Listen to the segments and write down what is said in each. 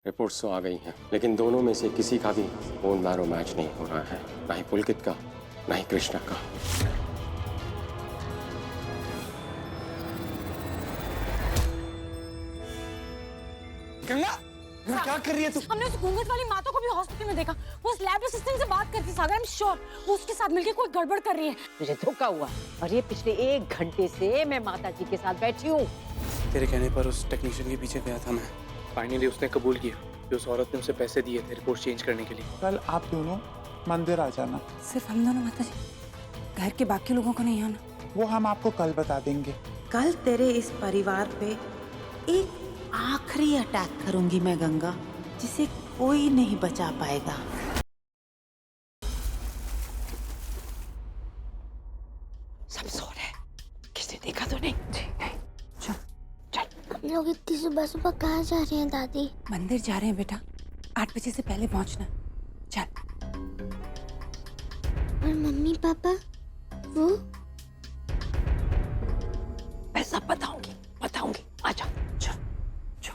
Reports तो आ गई हैं, लेकिन दोनों में से किसी का भी बोन मैरो मैच नहीं हो रहा है, ना ही पुलकित का, ना ही कृष्णा का। गंगा, क्या कर रही है तू? हमने उस घूंघट वाली माता को भी हॉस्पिटल में देखा। वो उस लैब असिस्टेंट से बात करती, सागर, आई एम श्योर वो उसके साथ मिलकर कोई गड़बड़ कर रही है। मुझे धोखा हुआ और ये पिछले 1 घंटे से मैं माता जी के साथ बैठी हूँ। तेरे कहने पर उस टेक्नीशियन के पीछे गया था मैं। फाइनली उसने कबूल किया कि उस औरत ने उसे पैसे दिए थे रिपोर्ट चेंज करने के लिए। कल आप दोनों मंदिर आ जाना। सिर्फ हम दोनों माता जी, घर के बाकी लोगों को नहीं आना। वो हम आपको कल बता देंगे। कल तेरे इस परिवार पे एक आखिरी अटैक करूंगी मैं गंगा, जिसे कोई नहीं बचा पाएगा। सब सो रहे, किसी ने देखा तो नहीं? नहीं। चल चल। हम लोग इतनी सुबह सुबह कहाँ जा रहे हैं दादी? मंदिर जा रहे हैं बेटा, 8 बजे से पहले पहुंचना। चल। और मम्मी पापा वो? मैं सब बताऊंगी। आजा, चल चल,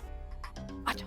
आजा।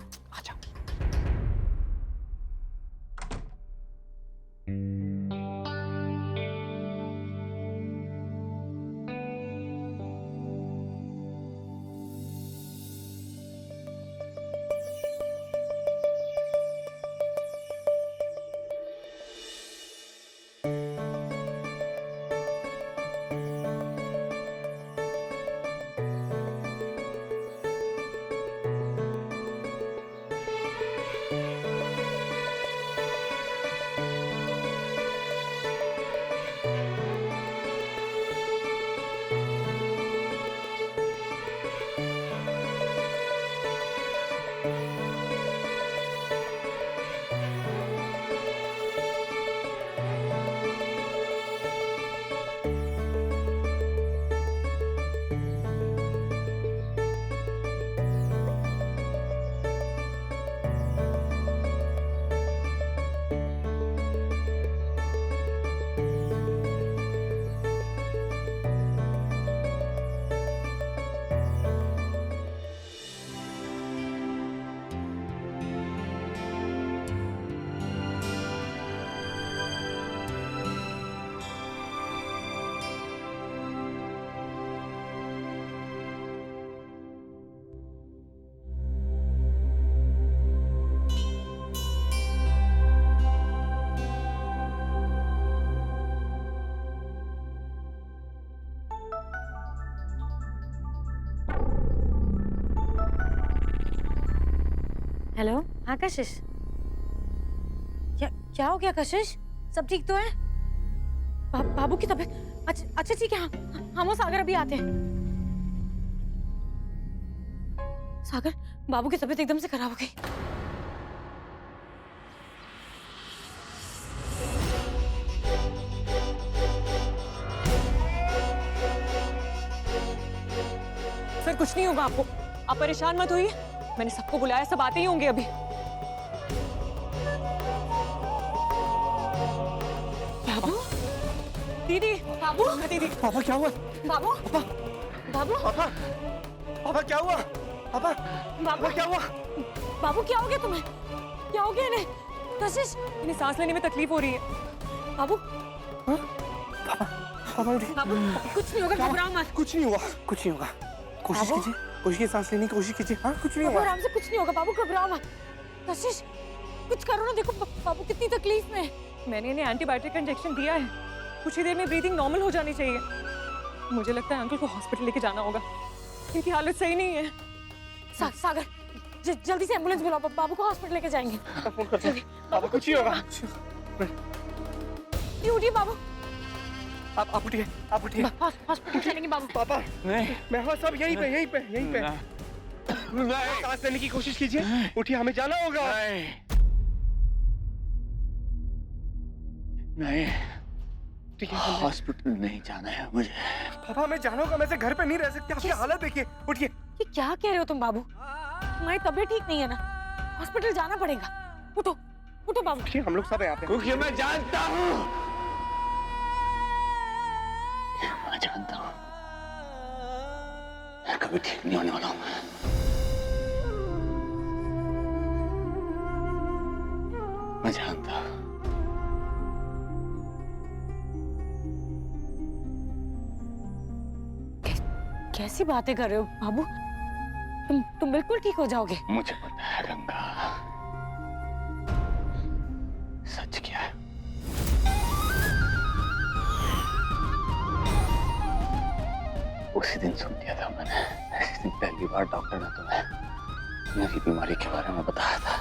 हेलो, हाँ कशिश। क्या हो गया कशिश? सब ठीक तो है? बाबू की तबीयत अच्छा ठीक है। हम वो सागर अभी आते हैं। सागर, बाबू की तबीयत एकदम से खराब हो गई। सर कुछ नहीं होगा आपको, आप परेशान मत होइए। मैंने सबको बुलाया, सब आते ही होंगे अभी। बाबू, दीदी, बाबू, दीदी। पापा क्या हुआ? बाबू, बाबू, पापा क्या हुआ? पापा बाबू क्या हुआ? बाबू क्या हो गया तुम्हें? क्या हो गया इन्हें? कशिश, इन्हें सांस लेने में तकलीफ हो रही है। बाबू, पापा उठिए। बाबू कुछ नहीं होगा, घबराओ मत। कुछ नहीं होगा। कोशिश कीजिए, सांस लेने की कोशिश कीजिए। हाँ, कुछ नहीं बाबू होगा। आराम से, कुछ नहीं होगा। बाबू घबराओ मत। कशिश, कुछ करो ना, देखो बाबू कितनी तकलीफ में। मैंने इन्हें एंटीबायोटिक का इंजेक्शन दिया है, कुछ ही देर में ब्रीदिंग नॉर्मल हो जानी चाहिए। मुझे लगता है अंकल को हॉस्पिटल लेके जाना होगा, इनकी हालत सही नहीं है। सागर, जल्दी से एम्बुलेंस बुलाओ, बाबू को हॉस्पिटल लेके जाएंगे। पापा कुछ नहीं होगा। उठिए बाबू, आप उठिए। हॉस्पिटल चलेंगे बाबू। पापा नहीं, मैं हूँ सब यहीं पे। सांस लेने की कोशिश कीजिए। उठिए, हमें जाना होगा। नहीं, ठीक है, हॉस्पिटल नहीं जाना है मुझे। पापा हमें जाना होगा, मैं से घर पे नहीं रह सकते। आपकी हालत देखिए। उठिए। ये क्या कह रहे हो तुम बाबू? तुम्हारी तबीयत ठीक नहीं है ना, हॉस्पिटल जाना पड़ेगा। उठो बाबू। उठिए, हम लोग सब यहाँ पे। क्योंकि मैं जानता हूँ, मैं कभी ठीक नहीं होने वाला हूँ। मैं जानता हूँ। कैसी बातें कर रहे हो बाबू? तुम बिल्कुल ठीक हो जाओगे। मुझे पता है गंगा, सच क्या है। उसी दिन सुन लिया था मैंने, इस दिन पहली बार डॉक्टर ने तुम्हें मेरी बीमारी के बारे में बताया था।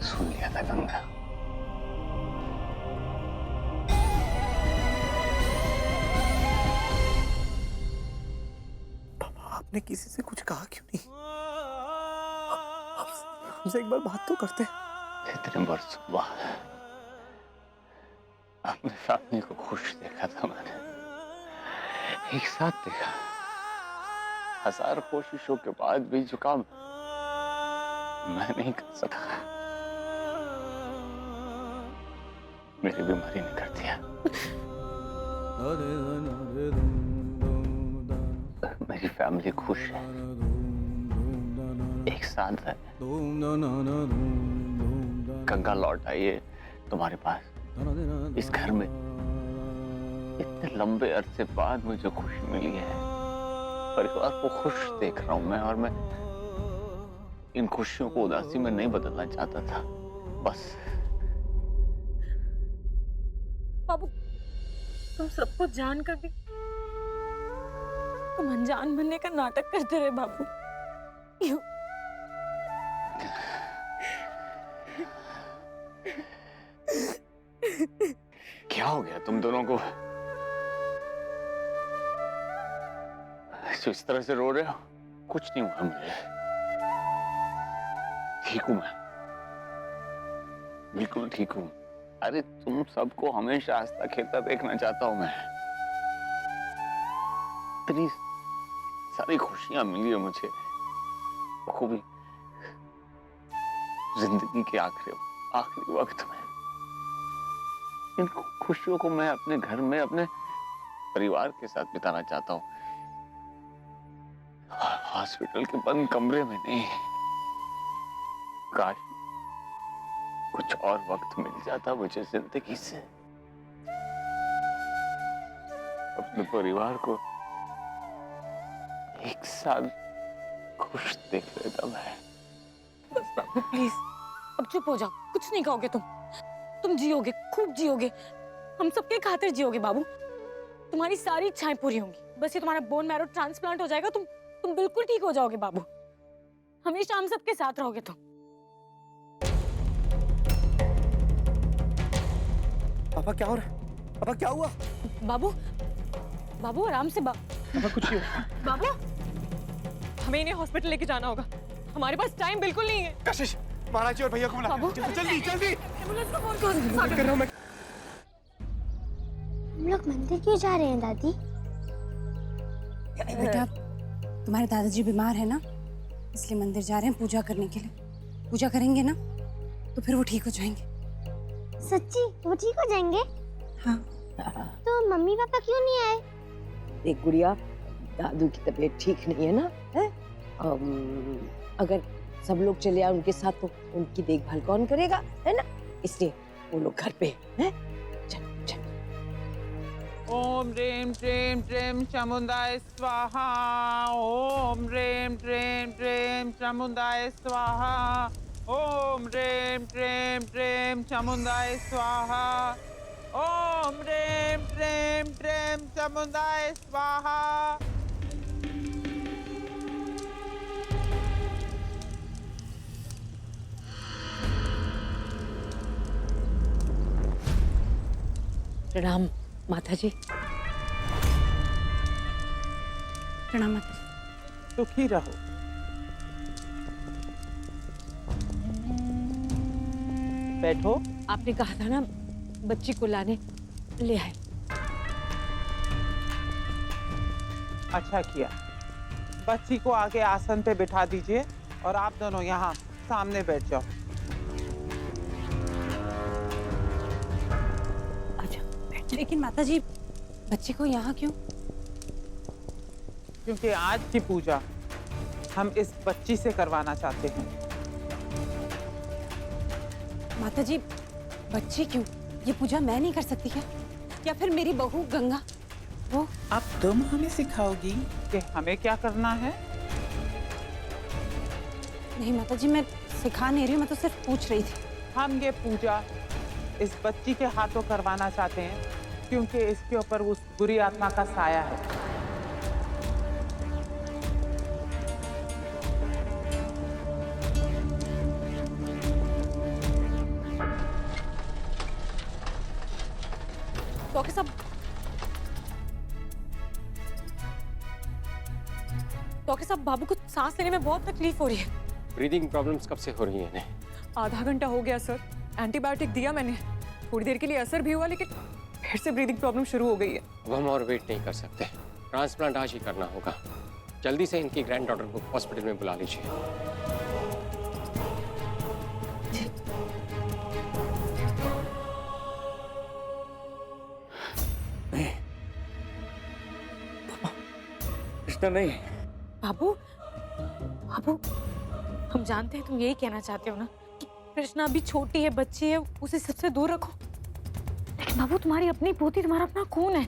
सुन लिया था गंगा। आपने किसी से कुछ कहा क्यों नहीं? हमसे एक बार बात तो करते। इतने बरसों बाद अपने फैमिली को खुश देखा था मैंने, एक साथ देखा। 1000 कोशिशों के बाद भी जो काम मैं नहीं कर सका, मेरी बीमारी ने कर दिया। मेरी फैमिली खुश है, एक साथ है। गंगा लौट आई है तुम्हारे पास, इस घर में। इतने लंबे अरसे बाद मुझे खुशी मिली है, परिवार को खुश देख रहा हूं मैं, और मैं इन खुशियों को उदासी में नहीं बदलना चाहता था। बस बाबू, तुम सबको जान कर भी तुम अनजान बनने का नाटक करते रहे बाबू। क्यों? क्या हो गया तुम दोनों को? इस तरह से रो रहे हो? कुछ नहीं हुआ मुझे, ठीक हूं मैं, बिल्कुल ठीक हूं। अरे तुम सबको हमेशा हंसता खेलता देखना चाहता हूं मैं। इतनी सारी खुशियां मिली है मुझे, वो भी जिंदगी के आखिरी वक्त में। इन खुशियों को मैं अपने घर में अपने परिवार के साथ बिताना चाहता हूँ, हॉस्पिटल के बंद कमरे में नहीं। काश कुछ और वक्त मिल जाता मुझे जिंदगी से, अपने परिवार को एक साथ खुश देख लेता मैं। बस बाबू प्लीज, अब चुप हो जाओ। कुछ नहीं कहोगे तुम जियोगे, खूब जियोगे, हम सबके खातिर जियोगे बाबू। तुम्हारी सारी इच्छाएं पूरी होंगी। बस ये तुम्हारा बोन मैरो ट्रांसप्लांट हो जाएगा, तुम बिल्कुल ठीक हो जाओगे बाबू। हमेशा हम सबके साथ रहोगे तुम। पापा क्या हो रहा है? पापा क्या हुआ? बाबू आराम से पापा कुछ नहीं हुआ। बाबू, हमें इन्हें हॉस्पिटल लेके जाना होगा, हमारे पास टाइम बिल्कुल नहीं है। कशिश, महाराज जी और भैया को बुला। जल्दी जल्दी एम्बुलेंस को फोन कर रहा हूं मैं। हम लोग मंदिर क्यों जा रहे हैं दादी? बेटा, तुम्हारे दादाजी बीमार है ना, इसलिए मंदिर जा रहे हैं पूजा करने के लिए। पूजा करेंगे ना तो फिर वो ठीक हो जाएंगे। सच्ची वो ठीक हो जाएंगे? हाँ। तो मम्मी पापा क्यों नहीं आए? देख गुड़िया, दादू की तबीयत ठीक नहीं है ना, है? अगर सब लोग चले आए उनके साथ तो उनकी देखभाल कौन करेगा, है ना? इसलिए वो लोग घर पे हैं। चल चल। ओम ह्रीं श्रीं श्रीं चामुंडाय स्वाहा। ओम ह्रीं श्रीं श्रीं चामुंडाय स्वाहा। ओम ह्रीं श्रीं श्रीं चामुंडाय स्वाहा। ओम ह्रीं श्रीं श्रीं चामुंडाय स्वाहा। प्रणाम माता जी। प्रणाम माता जी। सुखी रहो। बैठो। आपने कहा था ना बच्ची को लाने, ले आए। अच्छा किया। बच्ची को आगे आसन पे बिठा दीजिए और आप दोनों यहाँ सामने बैठ जाओ। लेकिन माता जी, बच्चे को यहाँ क्यों? क्योंकि आज की पूजा हम इस बच्ची से करवाना चाहते हैं। माता जी, बच्ची क्यों? ये पूजा मैं नहीं कर सकती क्या? या फिर मेरी बहू गंगा? वो अब तुम हमें सिखाओगी कि हमें क्या करना है? नहीं माता जी, मैं सिखा नहीं रही हूँ, मैं तो सिर्फ पूछ रही थी। हम ये पूजा इस बच्ची के हाथों करवाना चाहते हैं क्योंकि इसके ऊपर उस बुरी आत्मा का साया है। डॉक्टर साहब, बाबू को सांस लेने में बहुत तकलीफ हो रही है। ब्रीदिंग प्रॉब्लम्स कब से हो रही हैं इन्हें? आधा घंटा हो गया सर, एंटीबायोटिक दिया मैंने, थोड़ी देर के लिए असर भी हुआ लेकिन फिर से ब्रीदिंग प्रॉब्लम शुरू हो गई है। अब हम और वेट नहीं कर सकते, ट्रांसप्लांट आज ही करना होगा। जल्दी से इनकी ग्रैंड डॉटर को हॉस्पिटल में बुला लीजिए। कृष्णा नहीं। बाबू, बाबू, हम जानते हैं तुम यही कहना चाहते हो ना कि कृष्णा अभी छोटी है, बच्ची है, उसे सबसे दूर रखो। लेकिन बाबू, तुम्हारी अपनी पोती, तुम्हारा अपना खून है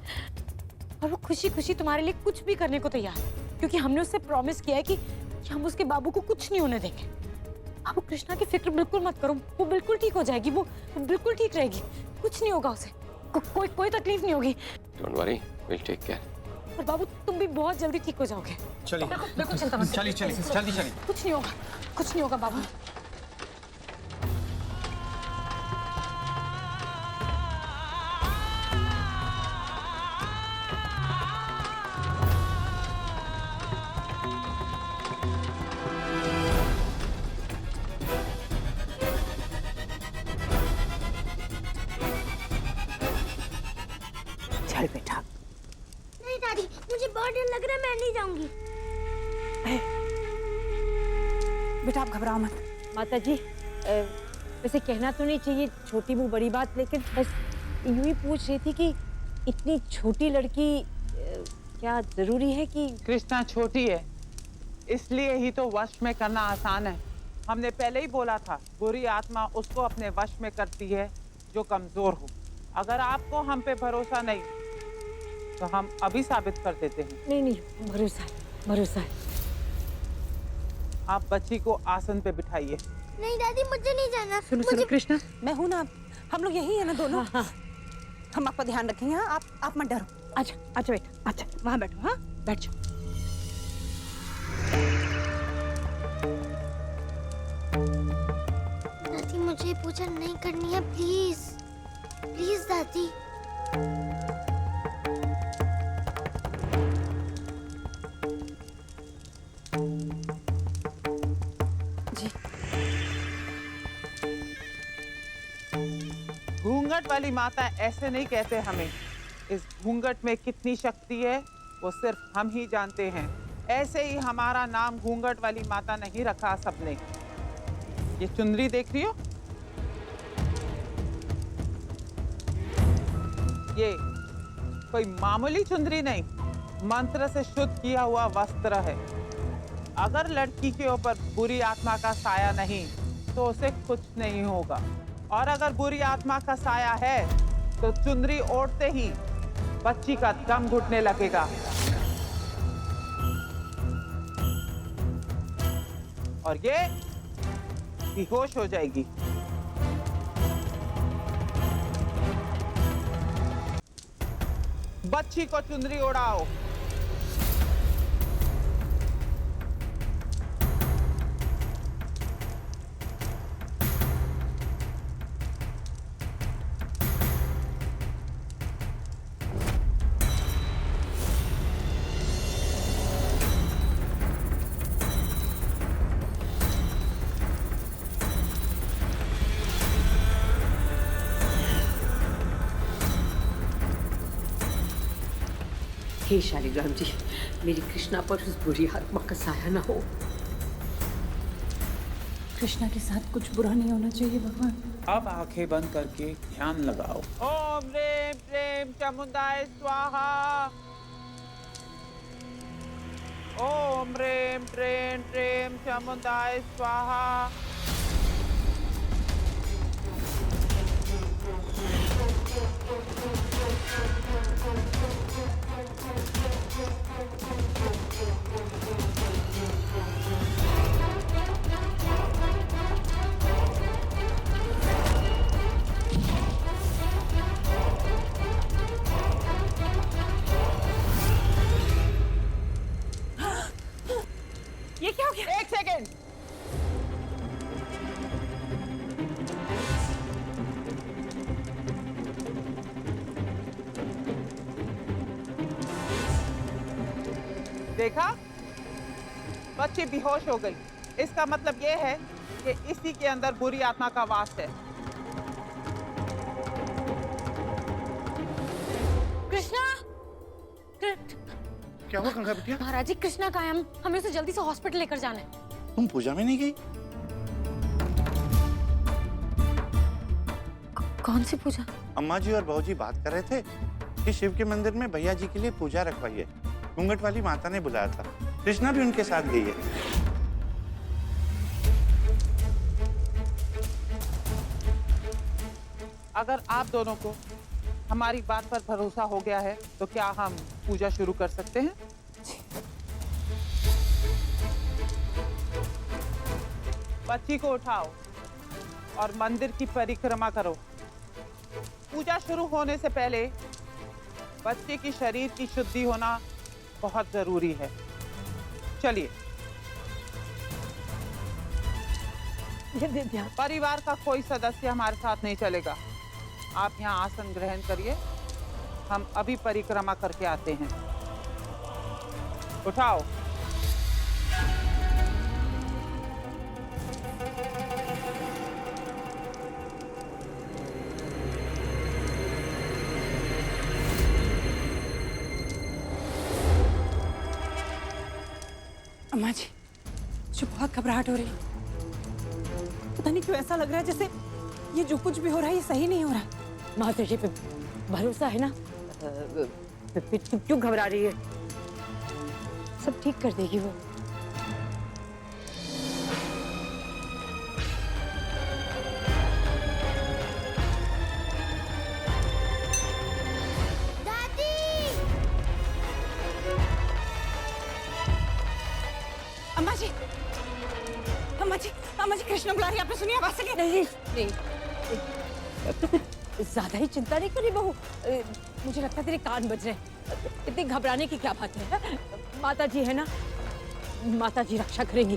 और वो खुशी खुशी तुम्हारे लिए कुछ भी करने को तैयार है, क्योंकि हमने उससे प्रॉमिस किया है कि हम उसके बाबू को कुछ नहीं होने देंगे। बाबू, कृष्णा की फिक्र बिल्कुल मत करो, वो बिल्कुल ठीक हो जाएगी, वो बिल्कुल ठीक रहेगी, कुछ नहीं होगा उसे, कोई तकलीफ नहीं होगी। Don't worry, will take care. और बाबू, तुम भी बहुत जल्दी ठीक हो जाओगे। चलिए, बिल्कुल चिंता मत करो। चलिए, जल्दी चलिए। कुछ नहीं होगा, कुछ नहीं होगा बाबू। चल बेटा। नहीं दादी, मुझे बहुत डर लग रहा है, मैं नहीं जाऊंगी। बेटा आप घबराओ मत। माता जी, वैसे कहना तो नहीं चाहिए छोटी मुँह बड़ी बात, लेकिन बस यूं ही पूछ रही थी कि इतनी छोटी लड़की क्या जरूरी है कि? कृष्णा छोटी है, इसलिए ही तो वश में करना आसान है। हमने पहले ही बोला था, बुरी आत्मा उसको अपने वश में करती है जो कमजोर हो। अगर आपको हम पे भरोसा नहीं तो हम अभी साबित कर देते हैं। नहीं, भरोसा है। आप बच्ची को आसन पे बिठाइए। नहीं दादी, मुझे नहीं जाना। सुनो कृष्णा, मैं हूं ना, हम लोग यही है ना दोनों। हाँ। हम आपका ध्यान रखेंगे। हाँ, आप मत डरो। अच्छा बेटा, अच्छा वहाँ बैठो। हाँ, बैठ जाओ। दादी, मुझे पूजा नहीं करनी है, प्लीज प्लीज दादी। घूंघट वाली माता ऐसे नहीं कहते हमें। इस घूंघट में कितनी शक्ति है वो सिर्फ हम ही जानते हैं। ऐसे ही हमारा नाम घूंघट वाली माता नहीं रखा सबने। ये चुनरी देख रही हो, ये कोई मामूली चुनरी नहीं, मंत्र से शुद्ध किया हुआ वस्त्र है। अगर लड़की के ऊपर बुरी आत्मा का साया नहीं तो उसे कुछ नहीं होगा, और अगर बुरी आत्मा का साया है तो चुनरी ओढ़ते ही बच्ची का दम घुटने लगेगा। और ये बेहोश हो जाएगी। बच्ची को चुनरी ओढ़ाओ। हे शालिग्राम जी, मेरी कृष्णा पर उस बुरी आत्मा का साया ना हो। कृष्णा के साथ कुछ बुरा नहीं होना चाहिए भगवान। अब आंखें बंद करके ध्यान लगाओ। ओम ह्रीं क्लीं चामुंडाय स्वाहा। ओम ओम ह्रीं ट्रीं ट्रीं चामुंडाय स्वाहा। ये क्या हो गया? एक सेकेंड। देखा, बच्ची बेहोश हो गई। इसका मतलब ये है कि इसी के अंदर बुरी आत्मा का वास है। कृष्णा, क्या हुआ गंगा बिटिया? महाराज जी कृष्णा का है, हमें उसे जल्दी से हॉस्पिटल लेकर जाना है। तुम पूजा में नहीं गई? कौन सी पूजा? अम्मा जी और बहू जी बात कर रहे थे कि शिव के मंदिर में भैया जी के लिए पूजा रखवाई है। घूंघट वाली माता ने बुलाया था। कृष्णा भी उनके साथ गई है। अगर आप दोनों को हमारी बात पर भरोसा हो गया है तो क्या हम पूजा शुरू कर सकते हैं? बच्ची को उठाओ और मंदिर की परिक्रमा करो। पूजा शुरू होने से पहले बच्चे की शरीर की शुद्धि होना बहुत जरूरी है। चलिए। परिवार का कोई सदस्य हमारे साथ नहीं चलेगा। आप यहाँ आसन ग्रहण करिए, हम अभी परिक्रमा करके आते हैं। उठाओ। अम्मा जी, मुझे बहुत घबराहट हो रही है। पता नहीं क्यों ऐसा लग रहा है जैसे ये जो कुछ भी हो रहा है ये सही नहीं हो रहा। माता जी पे भरोसा है ना? तुम क्यों घबरा रही है? सब ठीक कर देगी वो। अम्मा जी, अम्मा जी, अम्मा जी, कृष्ण बुला रही है। आपने सुनी आवाज से? नहीं, तो कुछ ज्यादा ही चिंता नहीं करी बहू। मुझे लगता है तेरे कान बज रहे हैं। इतनी घबराने की क्या बात है? माता जी है ना, माता जी रक्षा करेंगी।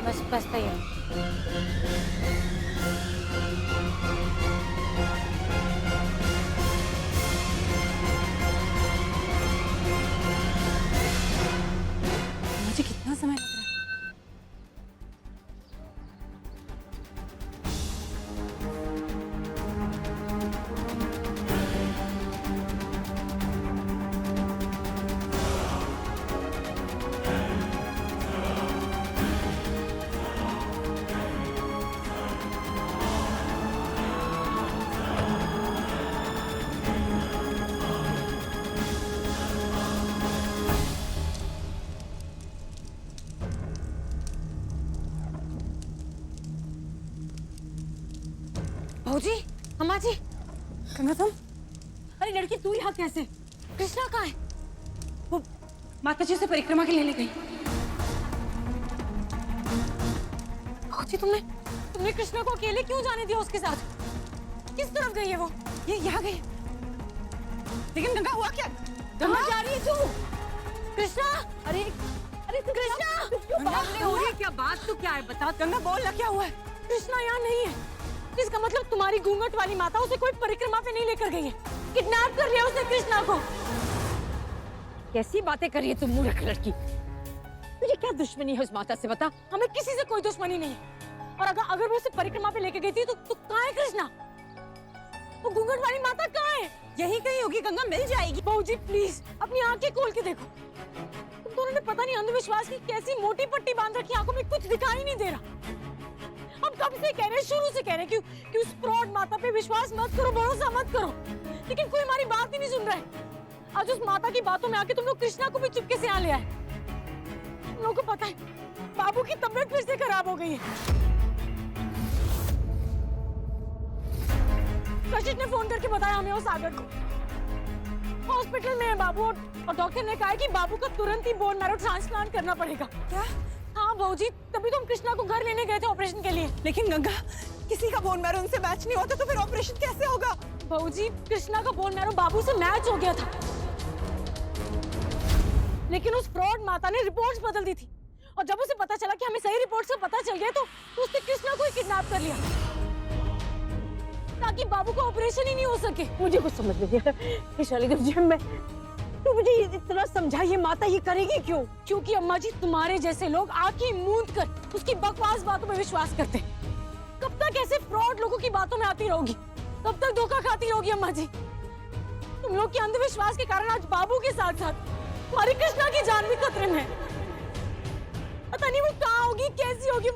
बस बस तैयार। मुझे कितना समय लग रहा है? भाऊजी, अम्मा जी। गंगा तुम? अरे लड़की तू यहाँ कैसे? कृष्णा कहाँ है? वो माता जी से परिक्रमा के लिए ले गई। भाऊजी तुमने कृष्णा को अकेले क्यों जाने दिया उसके साथ? किस तरफ गई है वो? ये यहाँ गई। लेकिन गंगा हुआ क्या? कहाँ जा रही है तू? कृष्णा, अरे कृष्णा, हो रही क्या बात? तो क्या है बता। गंगा बोल ना, क्या हुआ है? कृष्णा यहाँ नहीं है। इसका मतलब तुम्हारी घूंघट वाली माता उसे कोई परिक्रमा पे नहीं लेकर गई है। किडनैप कर लिया उसने कृष्णा को। कैसी बातें कर रही है तुम मूर्ख लड़की? तुझे क्या दुश्मनी है उस माता से बता? हमें किसी से कोई दुश्मनी नहीं है। और अगर वो उसे परिक्रमा पे लेके गई थी तो कहाँ है कृष्णा? वो घूंघट वाली माता कहाँ है? यही कहीं होगी गंगा, मिल जाएगी। बाबूजी प्लीज अपनी आंखें खोल के देखो। तुम दोनों ने पता नहीं अंधविश्वास की कैसी मोटी पट्टी बांध रखी, आंखों में कुछ दिखाई नहीं दे रहा। अब कब से कह रहे, शुरू से कह रहे कि उस फ्रॉड माता पे विश्वास मत करो, भरोसा मत करो, लेकिन कोई हमारी बात ही नहीं सुन रहा है। आज उस माता की बातों में आके तुम लोग कृष्णा को भी चुपके से यहाँ ले आए। तुम लोगों को पता है बाबू की तबीयत फिर से खराब हो गई है। कशिश ने फोन करके बताया हमें वो सागर को। हॉस्पिटल में है बाबू और डॉक्टर ने कहा है कि बाबू का तुरंत ही बोन मैरो ट्रांसप्लांट करना पड़ेगा। क्या? हाँ भाऊजी, तभी तो हम कृष्णा को घर लेने गए थे ऑपरेशन के लिए। लेकिन गंगा, किसी का बोन मैरो उनसे मैच नहीं होता तो फिर ऑपरेशन कैसे होगा? भाऊजी, कृष्णा का बोन मैरो बाबू से मैच हो गया था, लेकिन उस फ्रॉड माता ने रिपोर्ट्स बदल दी थी और जब उसे पता चला कि हमें सही रिपोर्ट से पता चल गया तो उसने कृष्णा को ही किडनैप कर लिया ताकि बाबू का ऑपरेशन ही नहीं हो सके। मुझे कुछ समझ नहीं आ रहा वैशाली देवी जी, तो मुझे इतना समझाइए माता ये करेगी क्यों? क्योंकि अम्मा जी, तुम्हारे जैसे लोग आंखें मूंद कर उसकी बकवास बातों में विश्वास करते हैं। कब तक ऐसे फ्रॉड लोगों की बातों में आती रहोगी? कब तक धोखा खाती रहोगी अम्मा जी? तुम लोग के अंधविश्वास के कारण आज बाबू के साथ साथ हमारी कृष्णा की जान भी खतरे में है। पता नहीं वो कहाँ होगी, कैसी होगी,